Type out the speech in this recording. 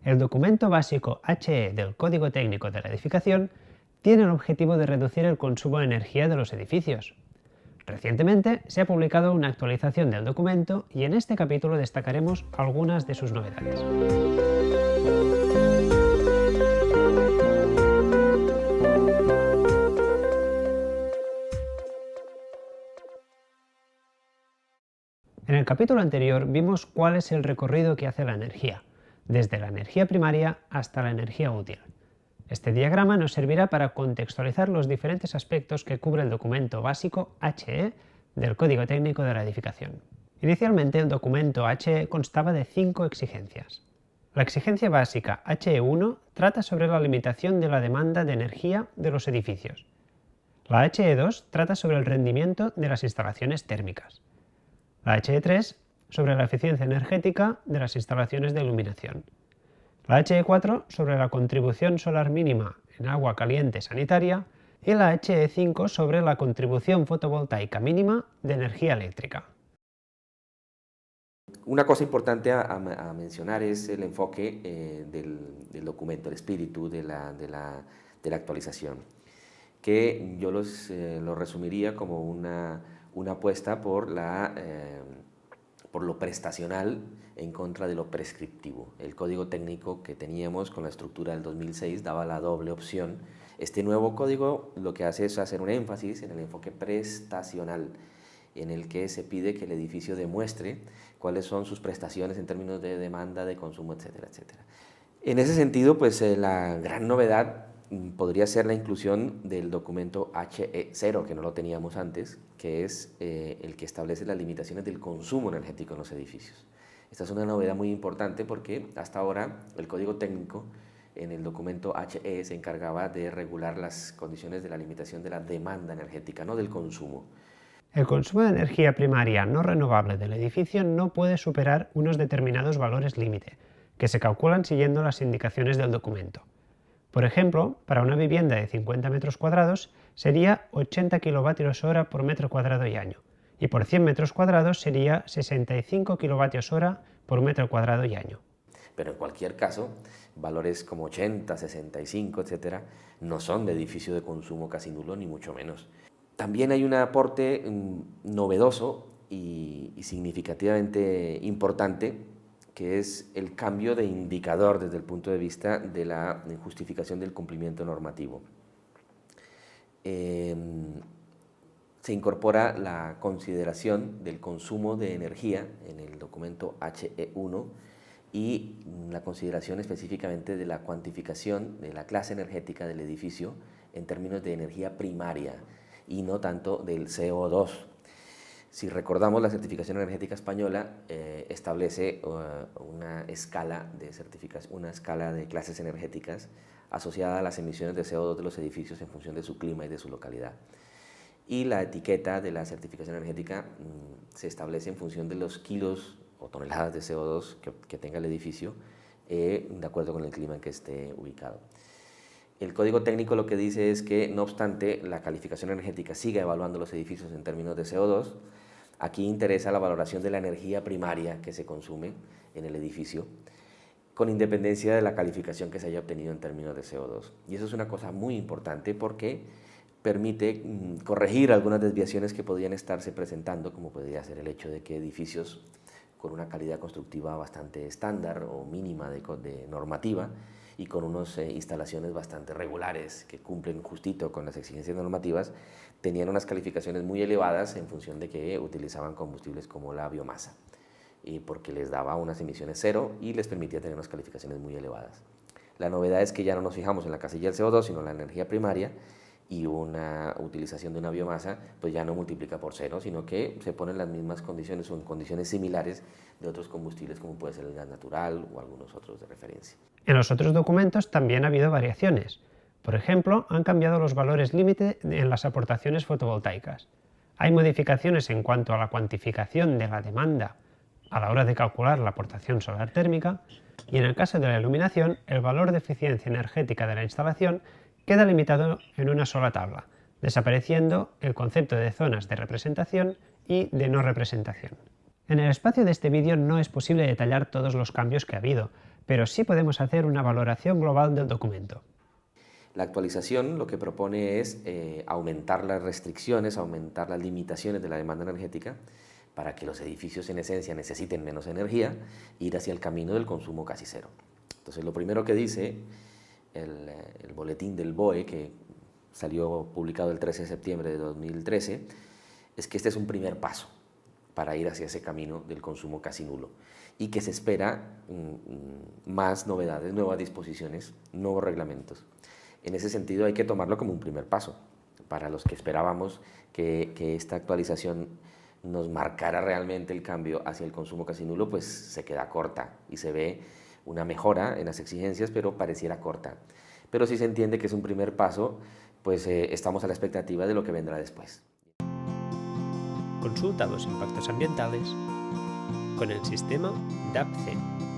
El documento básico HE del Código Técnico de la Edificación tiene el objetivo de reducir el consumo de energía de los edificios. Recientemente se ha publicado una actualización del documento y en este capítulo destacaremos algunas de sus novedades. En el capítulo anterior vimos cuál es el recorrido que hace la energía, desde la energía primaria hasta la energía útil. Este diagrama nos servirá para contextualizar los diferentes aspectos que cubre el documento básico HE del Código Técnico de la Edificación. Inicialmente el documento HE constaba de 5 exigencias. La exigencia básica HE1 trata sobre la limitación de la demanda de energía de los edificios. La HE2 trata sobre el rendimiento de las instalaciones térmicas. La HE3 sobre la eficiencia energética de las instalaciones de iluminación. La HE4 sobre la contribución solar mínima en agua caliente sanitaria y la HE5 sobre la contribución fotovoltaica mínima de energía eléctrica. Una cosa importante a mencionar es el enfoque del documento, el espíritu de la actualización, que yo lo resumiría como una apuesta por lo prestacional en contra de lo prescriptivo. El código técnico que teníamos con la estructura del 2006 daba la doble opción. Este nuevo código lo que hace es hacer un énfasis en el enfoque prestacional, en el que se pide que el edificio demuestre cuáles son sus prestaciones en términos de demanda, de consumo, etcétera, etcétera. En ese sentido, pues la gran novedad podría ser la inclusión del documento HE0, que no lo teníamos antes, que es el que establece las limitaciones del consumo energético en los edificios. Esta es una novedad muy importante porque hasta ahora el código técnico en el documento HE se encargaba de regular las condiciones de la limitación de la demanda energética, no del consumo. El consumo de energía primaria no renovable del edificio no puede superar unos determinados valores límite, que se calculan siguiendo las indicaciones del documento. Por ejemplo, para una vivienda de 50 metros cuadrados sería 80 kWh por metro cuadrado y año, y por 100 metros cuadrados sería 65 kWh por metro cuadrado y año. Pero en cualquier caso, valores como 80, 65, etcétera, no son de edificio de consumo casi nulo, ni mucho menos. También hay un aporte novedoso y significativamente importante, que es el cambio de indicador desde el punto de vista de la justificación del cumplimiento normativo. Se incorpora la consideración del consumo de energía en el documento HE1 y la consideración específicamente de la cuantificación de la clase energética del edificio en términos de energía primaria y no tanto del CO2. Si recordamos, la certificación energética española establece una escala de clases energéticas asociada a las emisiones de CO2 de los edificios en función de su clima y de su localidad. Y la etiqueta de la certificación energética se establece en función de los kilos o toneladas de CO2 que tenga el edificio de acuerdo con el clima en que esté ubicado. El código técnico lo que dice es que, no obstante, la calificación energética siga evaluando los edificios en términos de CO2. Aquí interesa la valoración de la energía primaria que se consume en el edificio, con independencia de la calificación que se haya obtenido en términos de CO2. Y eso es una cosa muy importante porque permite corregir algunas desviaciones que podrían estarse presentando, como podría ser el hecho de que edificios con una calidad constructiva bastante estándar o mínima de normativa y con unas instalaciones bastante regulares que cumplen justito con las exigencias normativas, tenían unas calificaciones muy elevadas en función de que utilizaban combustibles como la biomasa, porque les daba unas emisiones cero y les permitía tener unas calificaciones muy elevadas. La novedad es que ya no nos fijamos en la casilla del CO2, sino en la energía primaria, y una utilización de una biomasa pues ya no multiplica por cero, sino que se ponen las mismas condiciones o en condiciones similares de otros combustibles como puede ser el gas natural o algunos otros de referencia. En los otros documentos también ha habido variaciones. Por ejemplo, han cambiado los valores límite en las aportaciones fotovoltaicas. Hay modificaciones en cuanto a la cuantificación de la demanda a la hora de calcular la aportación solar térmica, y en el caso de la iluminación, el valor de eficiencia energética de la instalación queda limitado en una sola tabla, desapareciendo el concepto de zonas de representación y de no representación. En el espacio de este vídeo no es posible detallar todos los cambios que ha habido, pero sí podemos hacer una valoración global del documento. La actualización lo que propone es aumentar las restricciones, aumentar las limitaciones de la demanda energética para que los edificios en esencia necesiten menos energía, ir hacia el camino del consumo casi cero. Entonces lo primero que dice el boletín del BOE, que salió publicado el 13 de septiembre de 2013, es que este es un primer paso para ir hacia ese camino del consumo casi nulo y que se espera más novedades, nuevas disposiciones, nuevos reglamentos. En ese sentido hay que tomarlo como un primer paso. Para los que esperábamos que esta actualización nos marcara realmente el cambio hacia el consumo casi nulo, pues se queda corta y se ve una mejora en las exigencias, pero pareciera corta. Pero si se entiende que es un primer paso, pues estamos a la expectativa de lo que vendrá después. Consulta los impactos ambientales con el sistema DAPC.